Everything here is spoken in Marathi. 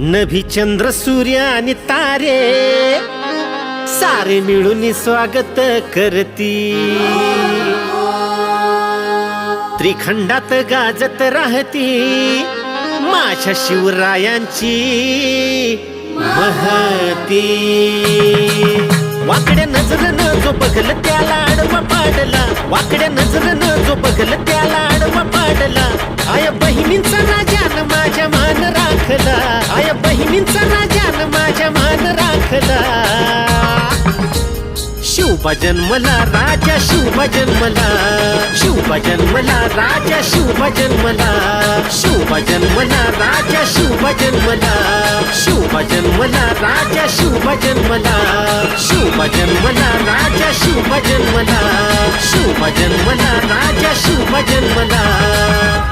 नभी चंद्र सूर्य आणि तारे सारे मिळून स्वागत करती। त्रिखंडात गाजत राहती माझ्या शिवरायांची महती। वाकड्या नजरेनं जो बघल त्याला आडवा पाडला, वाकड्या नजरेनं जो बघल त्याला आडवा पाडला। आय बहिणींचा राजान माझ्या मान राखला, आय बहिणींचा राजान माझ्या मान राखला। शिवबा जन्मला राजा शिवबा जन्मला, शिवबा जन्मला राजा शिवबा जन्मला, शिवबा जन्मला राजा शिवबा जन्मला, शिवबा जन्मला राजा शिवबा जन्मला, शिवबा जन्मला राजा शिवबा जन्मला, शिवबा जन्मला राजा शिवबा जन्मला।